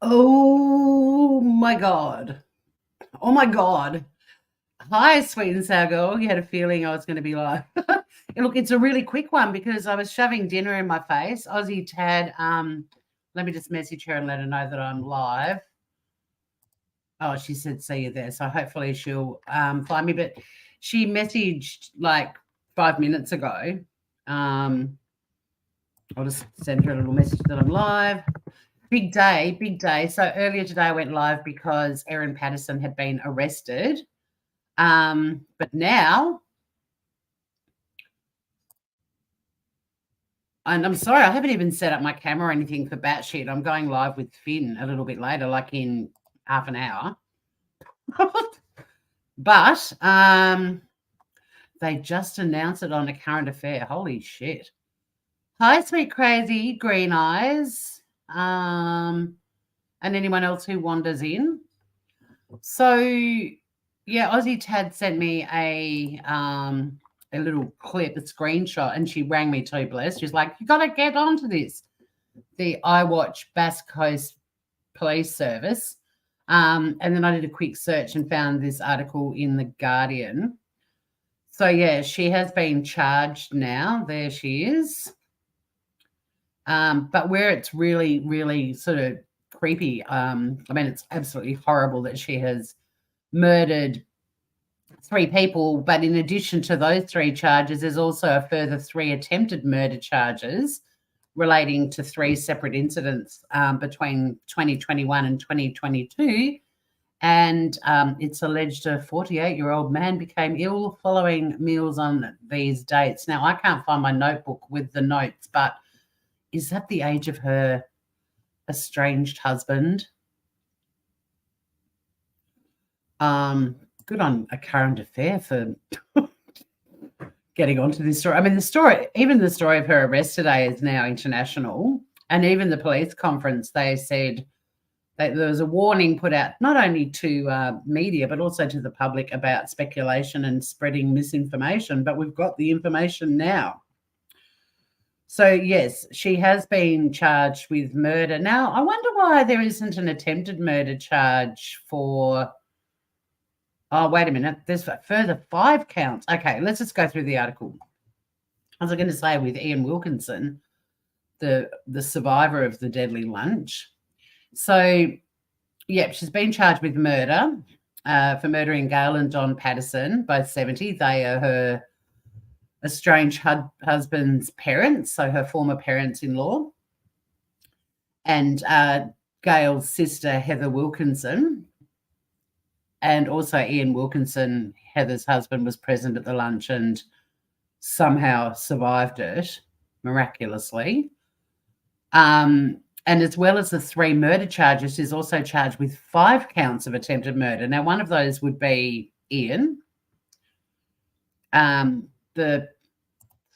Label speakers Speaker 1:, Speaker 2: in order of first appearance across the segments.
Speaker 1: Oh my God. Oh my God. Hi, sweet and sour girl. You had a feeling I was going to be live. Look, it's a really quick one because I was shoving dinner in my face. Aussie Tad, let me just message her and let her know that I'm live. Oh, she said, see you there. So hopefully she'll find me. But she messaged like 5 minutes ago. I'll just send her a little message that I'm live. Big day, big day. So earlier today I went live because Erin Patterson had been arrested. But now, and I'm sorry, I haven't even set up my camera or anything for batshit. I'm going live with Finn a little bit later, like in half an hour. But they just announced it on a current affair. Holy shit. Hi, sweet crazy green eyes. And anyone else who wanders in. So yeah, Aussie Tad sent me a little clip, a screenshot, and she rang me too, bless. She's like, you gotta get onto this. The iWatch Bass Coast Police Service. And then I did a quick search and found this article in The Guardian. So yeah, she has been charged now. There she is. But where it's really, really sort of creepy, I mean, it's absolutely horrible that she has murdered 3 people, but in addition to those 3 charges, there's also a further 3 attempted murder charges relating to 3 separate incidents between 2021 and 2022. And it's alleged a 48-year-old man became ill following meals on these dates. Now, I can't find my notebook with the notes, but is that the age of her estranged husband? Good on a current affair for getting onto this story. I mean, the story of her arrest today is now international. And even the police conference, they said that there was a warning put out not only to media, but also to the public about speculation and spreading misinformation. But we've got the information now. So, yes, she has been charged with murder. Now, I wonder why there isn't an attempted murder charge for... Oh, wait a minute. There's a further 5 counts. Okay, let's just go through the article. I was going to say with Ian Wilkinson, the survivor of the deadly lunch. So, yeah, she's been charged with murder for murdering Gail and Don Patterson, both 70. They are her estranged husband's parents, so her former parents-in-law, and Gail's sister, Heather Wilkinson. And also Ian Wilkinson, Heather's husband, was present at the lunch and somehow survived it miraculously. And as well as the 3 murder charges, she's also charged with 5 counts of attempted murder. Now, one of those would be Ian. The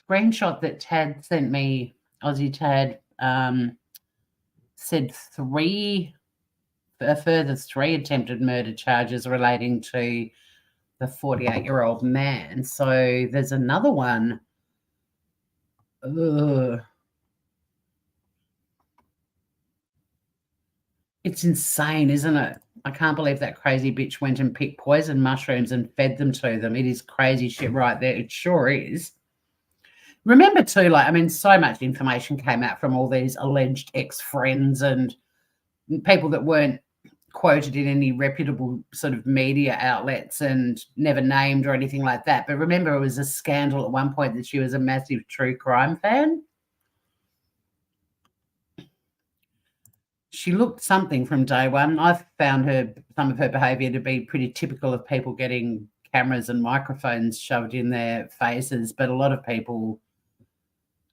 Speaker 1: screenshot that Tad sent me, Aussie Tad, said a further 3 attempted murder charges relating to the 48-year-old man. So there's another one. Ugh. It's insane, isn't it? I can't believe that crazy bitch went and picked poison mushrooms and fed them to them. It is crazy shit right there. It sure is. Remember too, like, I mean, so much information came out from all these alleged ex-friends and people that weren't quoted in any reputable sort of media outlets and never named or anything like that. But remember, it was a scandal at one point that she was a massive true crime fan. She looked something from day one. I found some of her behaviour to be pretty typical of people getting cameras and microphones shoved in their faces, but a lot of people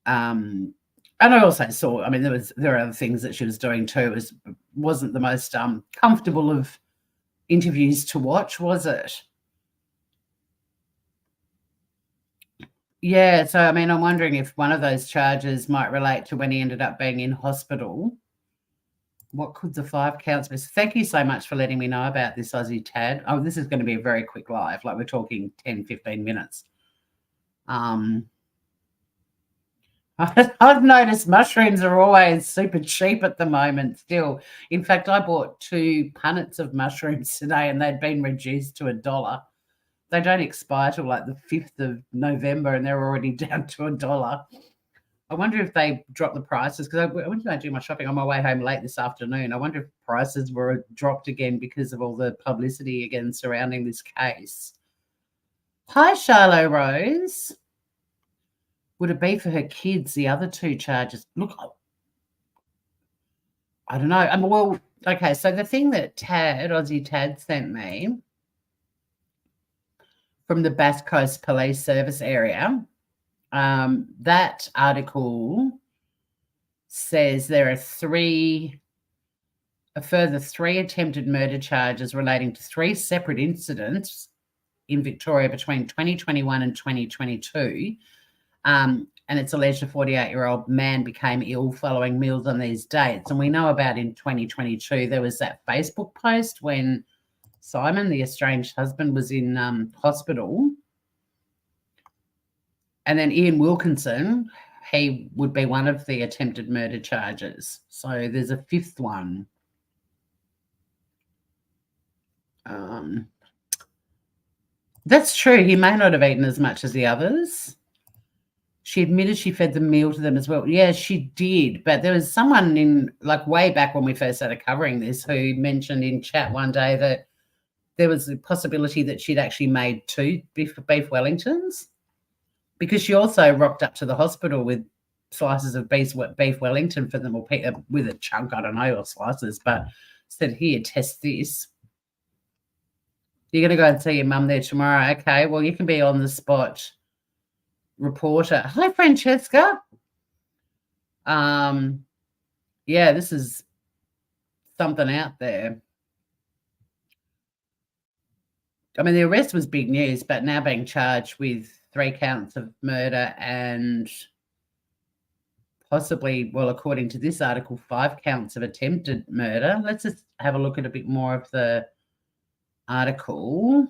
Speaker 1: and I also saw, I mean, there are other things that she was doing too. It wasn't the most comfortable of interviews to watch, was it? Yeah, so I mean, I'm wondering if one of those charges might relate to when he ended up being in hospital. What could the 5 counts be? Thank you so much for letting me know about this, Aussie Tad. Oh, this is going to be a very quick live, like we're talking 10, 15 minutes. Hi, I've noticed mushrooms are always super cheap at the moment still. In fact, I bought 2 punnets of mushrooms today and they'd been reduced to $1. They don't expire till like the 5th of November and they're already down to $1. I wonder if they drop the prices because I went to do my shopping on my way home late this afternoon. I wonder if prices were dropped again because of all the publicity again surrounding this case. Hi, Charlo Rose. Would it be for her kids, the other 2 charges? Look, I don't know. Well, okay, so the thing that Aussie Tad sent me from the Bass Coast Police Service area, that article says there are a further 3 attempted murder charges relating to 3 separate incidents in Victoria between 2021 and 2022. And it's alleged a 48-year-old man became ill following meals on these dates. And we know about in 2022, there was that Facebook post when Simon, the estranged husband, was in hospital. And then Ian Wilkinson, he would be one of the attempted murder charges. So there's a 5th one. That's true. He may not have eaten as much as the others. She admitted she fed the meal to them as well. Yeah, she did. But there was someone in, like, way back when we first started covering this who mentioned in chat one day that there was a possibility that she'd actually made 2 beef Wellingtons because she also rocked up to the hospital with slices of beef Wellington for them, or with a chunk, I don't know, or slices, but said, here, test this. You're going to go and see your mum there tomorrow. Okay, well, you can be on the spot reporter. Hi, Francesca. Yeah, this is something out there. I mean, the arrest was big news, but now being charged with 3 counts of murder and possibly, well, according to this article, 5 counts of attempted murder. Let's just have a look at a bit more of the article.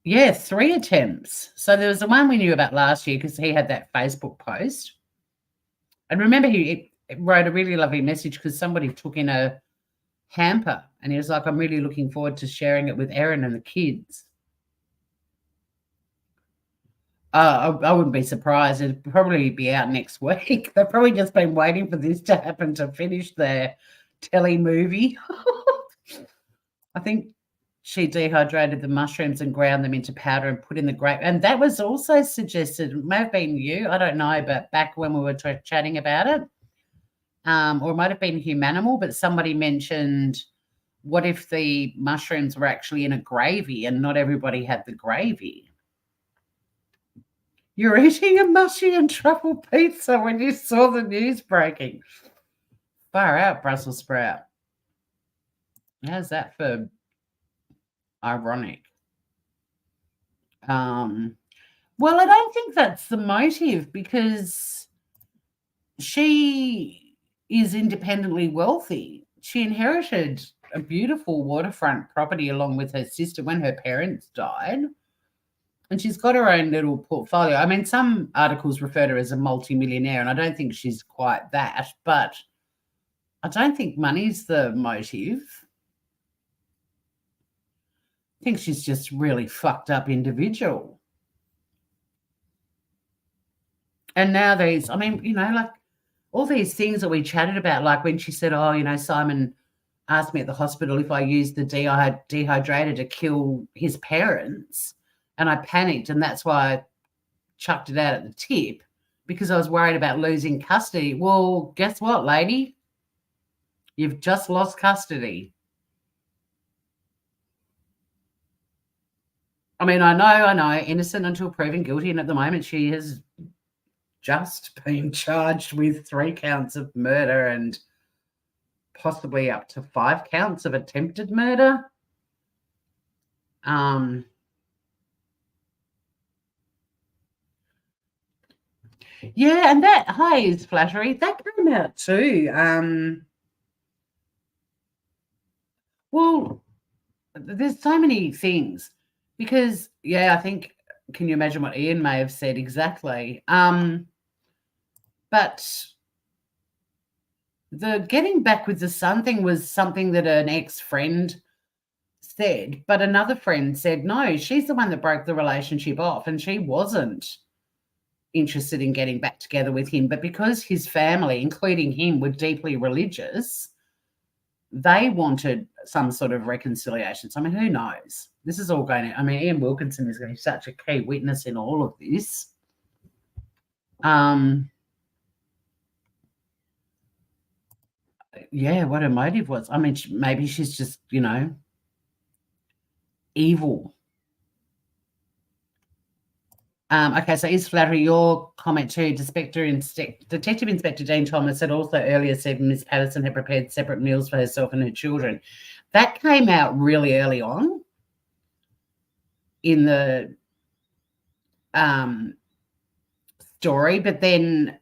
Speaker 1: Yeah, 3 attempts. So there was the one we knew about last year because he had that Facebook post. And remember, he wrote a really lovely message because somebody took in a hamper and he was like, I'm really looking forward to sharing it with Erin and the kids. I wouldn't be surprised. It'd probably be out next week. They've probably just been waiting for this to happen to finish their telly movie. I think she dehydrated the mushrooms and ground them into powder and put in the grape. And that was also suggested. It may have been you. I don't know, but back when we were chatting about it, or it might have been Humanimal, but somebody mentioned, what if the mushrooms were actually in a gravy and not everybody had the gravy? You're eating a mushy and truffle pizza when you saw the news breaking. Far out, Brussels sprout. How's that for ironic? Well, I don't think that's the motive because she is independently wealthy. She inherited a beautiful waterfront property along with her sister when her parents died. And she's got her own little portfolio. I mean, some articles refer to her as a multimillionaire, and I don't think she's quite that, but I don't think money's the motive. I think she's just really fucked up individual. And now these, I mean, like all these things that we chatted about, like when she said, oh, Simon asked me at the hospital if I used the dehydrator to kill his parents. And I panicked, and that's why I chucked it out at the tip because I was worried about losing custody. Well, guess what, lady? You've just lost custody. I mean, I know, innocent until proven guilty, and at the moment she has just been charged with 3 counts of murder and possibly up to 5 counts of attempted murder. Yeah, and that, hi, is flattery. That came out too. Well, there's so many things because, I think can you imagine what Ian may have said exactly? But the getting back with the son thing was something that an ex-friend said, but another friend said, no, she's the one that broke the relationship off and she wasn't interested in getting back together with him. But because his family, including him, were deeply religious, they wanted some sort of reconciliation. So, I mean, who knows? This is all going to, I mean, Ian Wilkinson is going to be such a key witness in all of this. Yeah, what her motive was. I mean, maybe she's just, evil. Okay, so is flattery your comment too? Detective Inspector Dean Thomas had also earlier said Miss Patterson had prepared separate meals for herself and her children. That came out really early on in the story, but then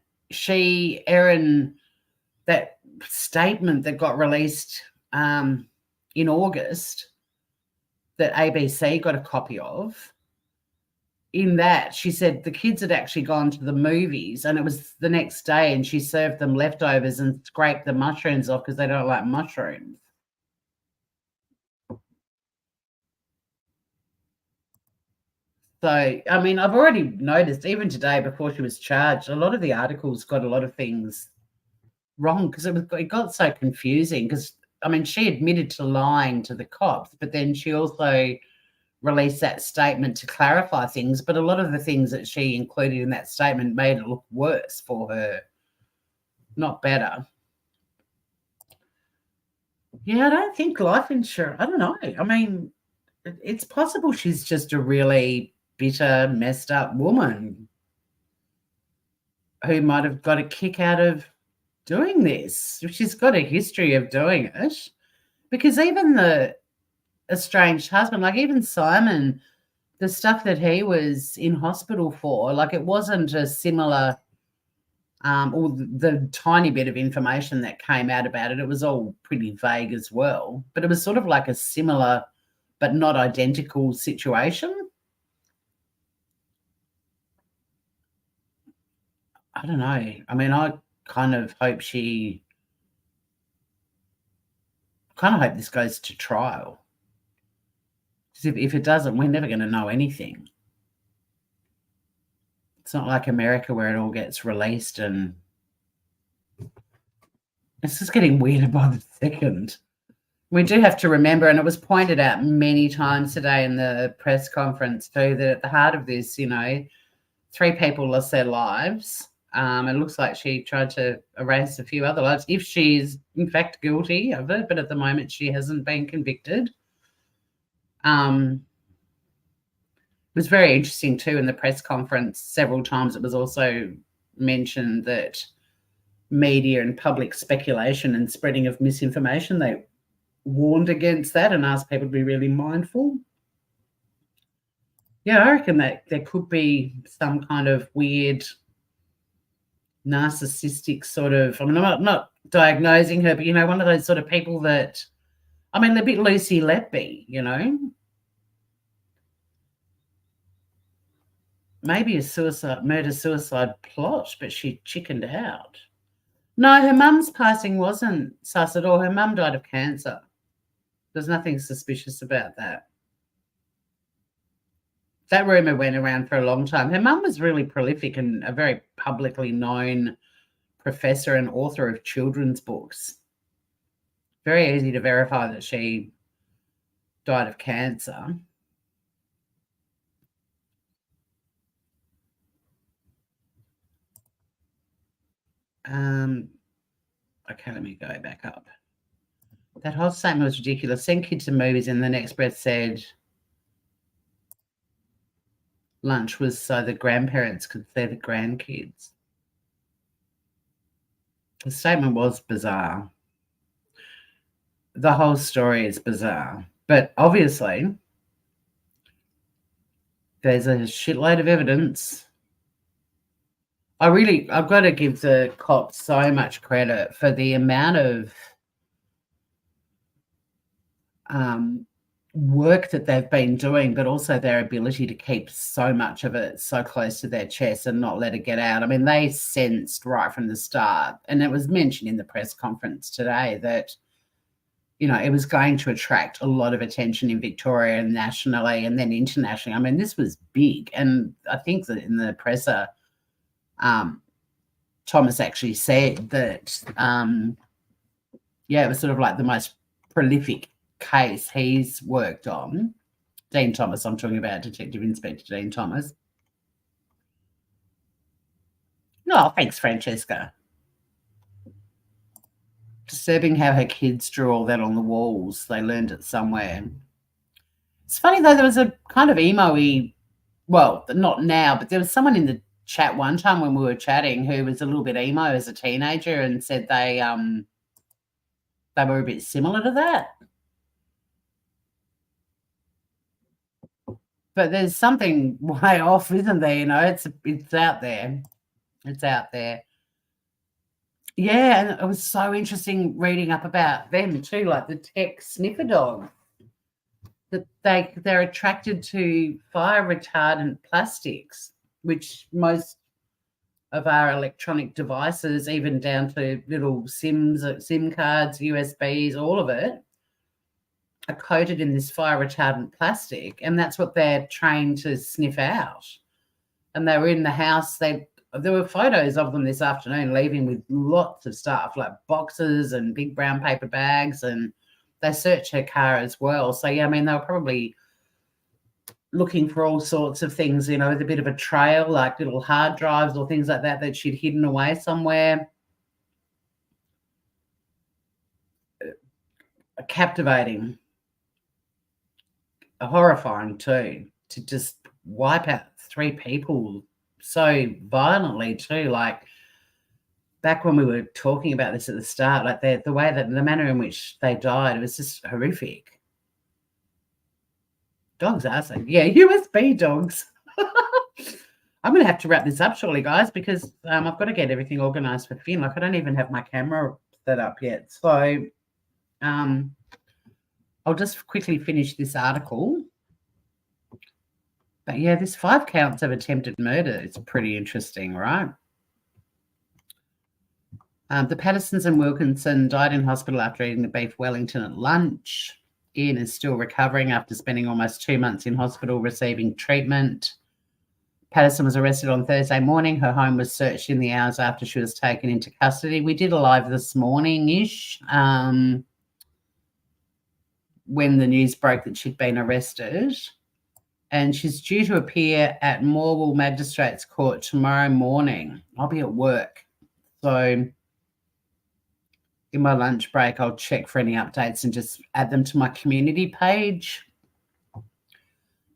Speaker 1: Erin, that statement that got released in August that ABC got a copy of, in that she said the kids had actually gone to the movies and it was the next day and she served them leftovers and scraped the mushrooms off because they don't like mushrooms. So, I mean, I've already noticed even today before she was charged, a lot of the articles got a lot of things wrong because it got so confusing because, I mean, she admitted to lying to the cops, but then she also released that statement to clarify things, but a lot of the things that she included in that statement made it look worse for her, not better. Yeah, I don't think life insurance, I don't know. I mean, it's possible she's just a really bitter, messed up woman who might have got a kick out of doing this. She's got a history of doing it because even the estranged husband, like even Simon, the stuff that he was in hospital for, like it wasn't a similar, or the tiny bit of information that came out about it, it was all pretty vague as well. But it was sort of like a similar but not identical situation. I don't know. I mean, I kind of hope this goes to trial. Because if it doesn't, we're never going to know anything. It's not like America where it all gets released and it's just getting weirder by the second. We do have to remember, and it was pointed out many times today in the press conference too, that at the heart of this, 3 people lost their lives. It looks like she tried to erase a few other lives if she's in fact guilty of it, but at the moment she hasn't been convicted. It was very interesting too in the press conference. Several times it was also mentioned that media and public speculation and spreading of misinformation, they warned against that and asked people to be really mindful. Yeah, I reckon that there could be some kind of weird narcissistic sort of, I mean, I'm not diagnosing her, but, one of those sort of people that, I mean, a bit Lucy Letby, maybe a murder-suicide plot, but she chickened out. No, her mum's passing wasn't sus at all. Her mum died of cancer. There's nothing suspicious about that. That rumour went around for a long time. Her mum was really prolific and a very publicly known professor and author of children's books. Very easy to verify that she died of cancer. Okay, let me go back up. That whole statement was ridiculous. Send kids to movies, and the next breath said lunch was so the grandparents could see the grandkids. The statement was bizarre. The whole story is bizarre. But obviously, there's a shitload of evidence. I've got to give the cops so much credit for the amount of work that they've been doing, but also their ability to keep so much of it so close to their chest and not let it get out. I mean, they sensed right from the start, and it was mentioned in the press conference today that, you know, it was going to attract a lot of attention in Victoria and nationally and then internationally. I mean, this was big. And I think that in the presser, Thomas actually said that, it was sort of like the most prolific case he's worked on. Dean Thomas, I'm talking about Detective Inspector Dean Thomas. Oh, thanks, Francesca. Disturbing how her kids drew all that on the walls. They learned it somewhere. It's funny, though, there was a kind of emo-y, well, not now, but there was someone in the chat one time when we were chatting who was a little bit emo as a teenager and said they were a bit similar to that. But there's something way off, isn't there? You know, it's out there. It's out there. Yeah, and it was so interesting reading up about them too, like the tech sniffer dog. That they're attracted to fire retardant plastics, which most of our electronic devices, even down to little SIM cards, USBs, all of it, are coated in this fire retardant plastic, and that's what they're trained to sniff out. And they were in the house. There were photos of them this afternoon leaving with lots of stuff like boxes and big brown paper bags, and they searched her car as well. So, yeah, I mean, they were probably looking for all sorts of things, you know, with a bit of a trail, like little hard drives or things like that that she'd hidden away somewhere. Captivating. Horrifying too, to just wipe out 3 people so violently too. Like back when we were talking about this at the start, like the way that the manner in which they died, it was just horrific. Dogs are so, yeah, USB dogs. I'm going to have to wrap this up shortly, guys, because I've got to get everything organised for Finn. Like I don't even have my camera set up yet. So I'll just quickly finish this article. But, yeah, this 5 counts of attempted murder. It's pretty interesting, right? The Pattersons and Wilkinson died in hospital after eating the beef Wellington at lunch. Ian is still recovering after spending almost 2 months in hospital receiving treatment. Patterson was arrested on Thursday morning. Her home was searched in the hours after she was taken into custody. We did a live this morning-ish when the news broke that she'd been arrested. And she's due to appear at Morwell Magistrates Court tomorrow morning. I'll be at work. So in my lunch break, I'll check for any updates and just add them to my community page.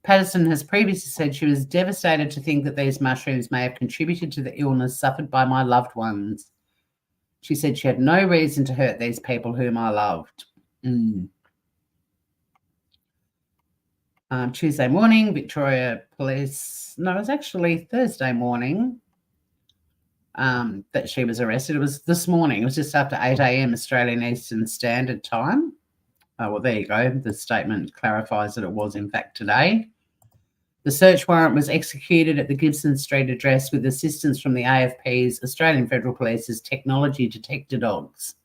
Speaker 1: Patterson has previously said she was devastated to think that these mushrooms may have contributed to the illness suffered by my loved ones. She said she had no reason to hurt these people whom I loved. Tuesday morning, Victoria Police, no, it was actually Thursday morning that she was arrested. It was this morning. It was just after 8 a.m. Australian Eastern Standard Time. Well, there you go. The statement clarifies that it was, in fact, today. The search warrant was executed at the Gibson Street address with assistance from the AFP's Australian Federal Police's technology detector dogs.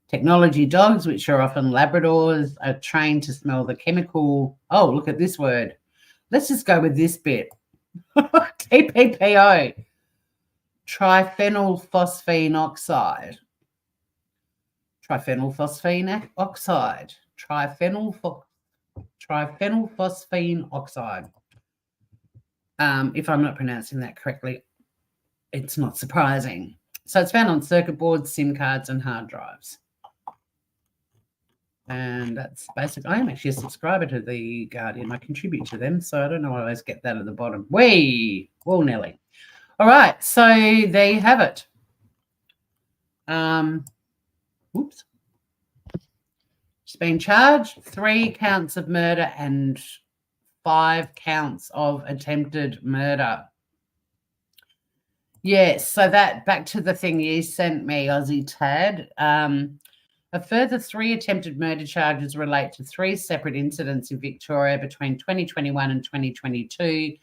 Speaker 1: Technology dogs, which are often Labradors, are trained to smell the chemical. Oh, look at this word. Let's just go with this bit. TPPO, triphenylphosphine oxide. Triphenylphosphine oxide. Triphenylphosphine oxide. If I'm not pronouncing that correctly, it's not surprising. So it's found on circuit boards, SIM cards, and hard drives. And that's basically, I am actually a subscriber to The Guardian. I contribute to them, so I don't know why I always get that at the bottom. Well, Nelly. All right, so there you have it. Whoops. She's been charged 3 counts of murder and 5 counts of attempted murder. Yes, so that back to the thing you sent me, Aussie Tad. A further 3 attempted murder charges relate to 3 separate incidents in Victoria between 2021 and 2022.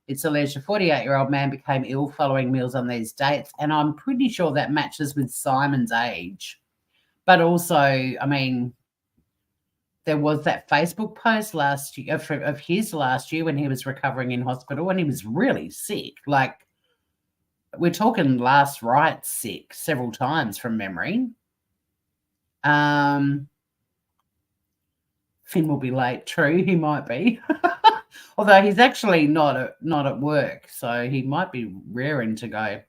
Speaker 1: It's alleged a 48-year-old man became ill following meals on these dates, and I'm pretty sure that matches with Simon's age. But also, I mean, there was that Facebook post last year of his last year when he was recovering in hospital and he was really sick. Like, we're talking last right sick several times from memory. Finn will be late. True, he might be. Although he's actually not at work, so he might be raring to go.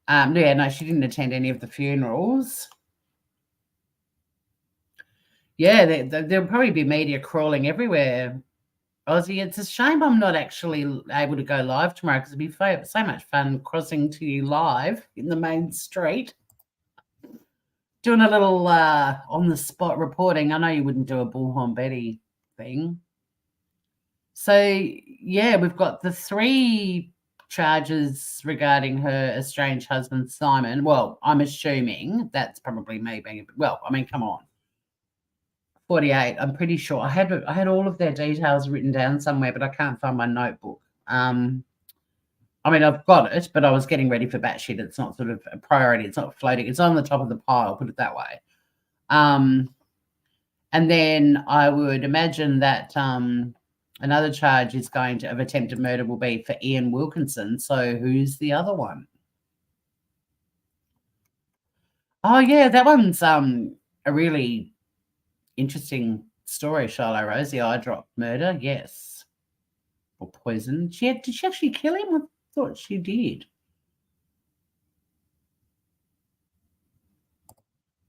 Speaker 1: Yeah, no, she didn't attend any of the funerals. Yeah, there'll probably be media crawling everywhere. Aussie, it's a shame I'm not actually able to go live tomorrow because it'd be so much fun crossing to you live in the main street. Doing a little on-the-spot reporting. I know you wouldn't do a Bullhorn Betty thing. So, yeah, we've got the 3 charges regarding her estranged husband, Simon. Well, I'm assuming that's probably me being well, I mean, come on. 48, I'm pretty sure. I had all of their details written down somewhere, but I can't find my notebook. I mean, I've got it, but I was getting ready for batshit. It's not sort of a priority. It's not floating. It's on the top of the pile, put it that way. And then I would imagine that another charge is going to of attempted murder will be for Ian Wilkinson. So who's the other one? Oh, yeah, that one's a really interesting story, Charlotte Rosie. Eye drop murder, yes. Or poison. Did she actually kill him? I thought she did.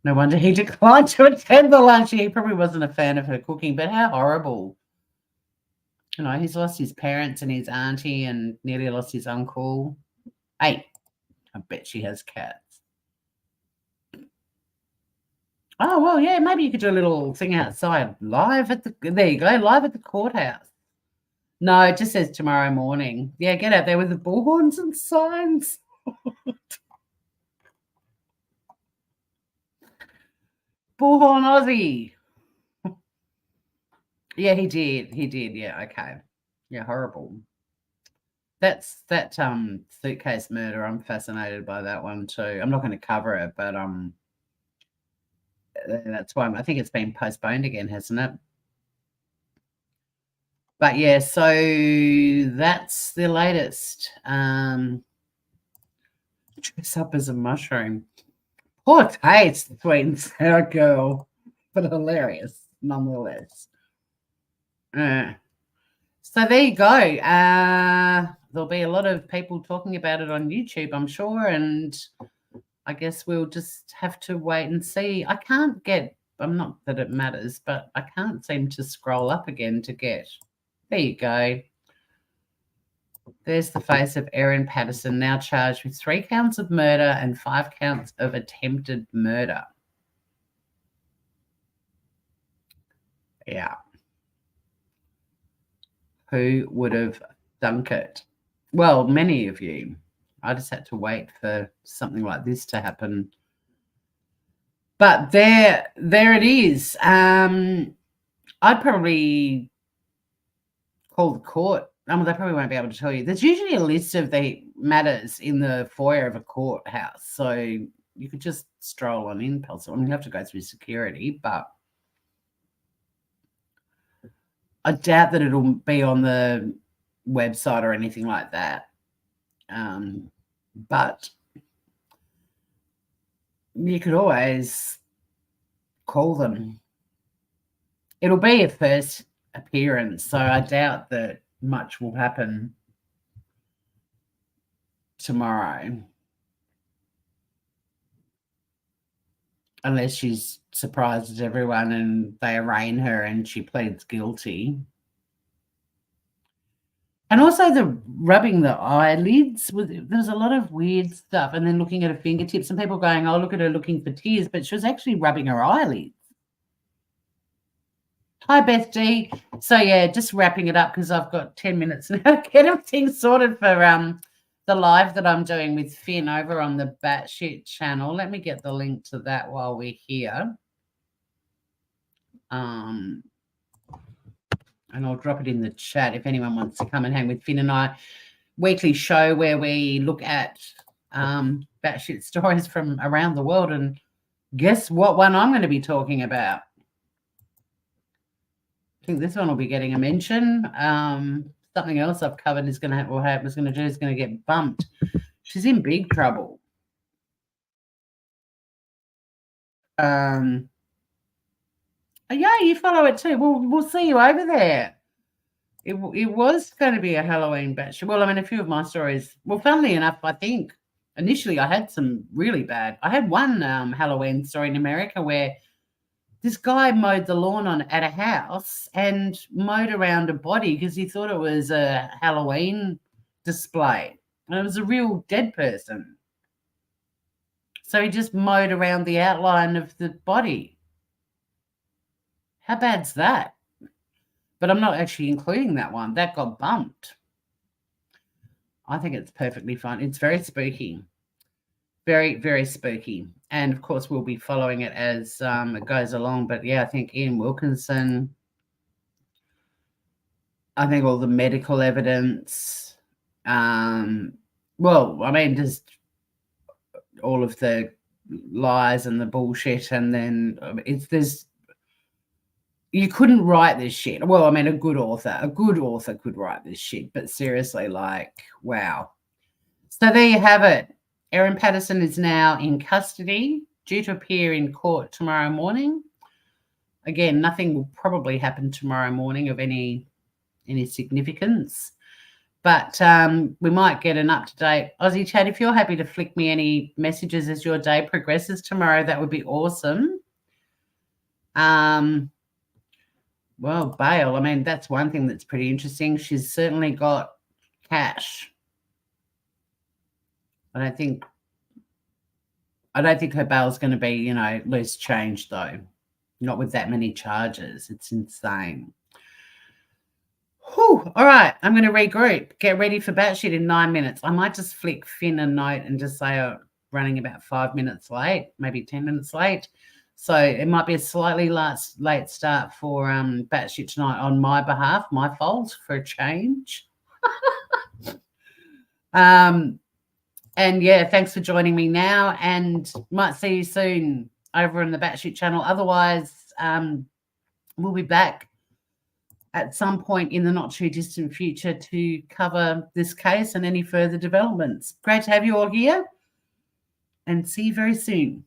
Speaker 1: No wonder he declined to attend the lunch. He probably wasn't a fan of her cooking, but how horrible. You know, he's lost his parents and his auntie and nearly lost his uncle. Hey, I bet she has cats. Oh, well, yeah, maybe you could do a little thing outside live at the, there you go, live at the courthouse. No, it just says tomorrow morning. Yeah, get out there with the bullhorns and signs. Bullhorn Aussie. Yeah, he did. He did. Yeah, okay. Yeah, horrible. That suitcase murder, I'm fascinated by that one too. I'm not going to cover it, but that's why I think it's been postponed again, hasn't it? But yeah, so that's the latest. Dress up as a mushroom. Poor taste, sweet and sour girl, but hilarious nonetheless. So there you go. There'll be a lot of people talking about it on YouTube, I'm sure, and I guess we'll just have to wait and see. I can't get, I'm not that it matters, but I can't seem to scroll up again to get. There you go. There's the face of Erin Patterson, now charged with 3 counts of murder and 5 counts of attempted murder. Yeah. Who would have thunk it? Well, many of you. I just had to wait for something like this to happen. But there it is. I'd probably call the court. They probably won't be able to tell you. There's usually a list of the matters in the foyer of a courthouse, so you could just stroll on in, Pelso. I mean, you have to go through security, but I doubt that it'll be on the website or anything like that. But you could always call them. It'll be a first appearance, so I doubt that much will happen tomorrow. Unless she's surprises everyone and they arraign her and she pleads guilty. And also the rubbing the eyelids, there's a lot of weird stuff. And then looking at her fingertips and people going, oh, look at her looking for tears. But she was actually rubbing her eyelids. Hi, Beth D. So, yeah, just wrapping it up because I've got 10 minutes now to get everything sorted for the live that I'm doing with Finn over on the Batshit channel. Let me get the link to that while we're here. And I'll drop it in the chat if anyone wants to come and hang with Finn and I. Weekly show where we look at batshit stories from around the world. And guess what one I'm going to be talking about? I think this one will be getting a mention. Something else I've covered is going to get bumped. She's in big trouble. Yeah, you follow it too. We'll see you over there. It was going to be a Halloween batch. Well, I mean, a few of my stories. Well, funnily enough, I think initially I had some really bad. I had one Halloween story in America where this guy mowed the lawn at a house and mowed around a body because he thought it was a Halloween display. And it was a real dead person. So he just mowed around the outline of the body. How bad's that? But I'm not actually including that one. That got bumped. I think it's perfectly fine. It's very spooky. Very, very spooky. And, of course, we'll be following it as it goes along. But, yeah, I think Ian Wilkinson, I think all the medical evidence, well, I mean, just all of the lies and the bullshit. And then you couldn't write this shit. Well, I mean, a good author could write this shit, but seriously, like, wow. So there you have it. Erin Patterson is now in custody, due to appear in court tomorrow morning. Again, nothing will probably happen tomorrow morning of any significance, but we might get an up-to-date Aussie chat. If you're happy to flick me any messages as your day progresses tomorrow, that would be awesome. Well, bail, I mean, that's one thing that's pretty interesting. She's certainly got cash. I don't think her bail's going to be, loose change, though. Not with that many charges. It's insane. Whew. All right, I'm going to regroup. Get ready for batshit in 9 minutes. I might just flick Finn a note and just say running about 5 minutes late, maybe 10 minutes late. So it might be a slightly late start for batshit tonight on my behalf, my fault for a change. And yeah, thanks for joining me now, and might see you soon over in the batshit channel. Otherwise, we'll be back at some point in the not too distant future to cover this case and any further developments. Great to have you all here, and see you very soon.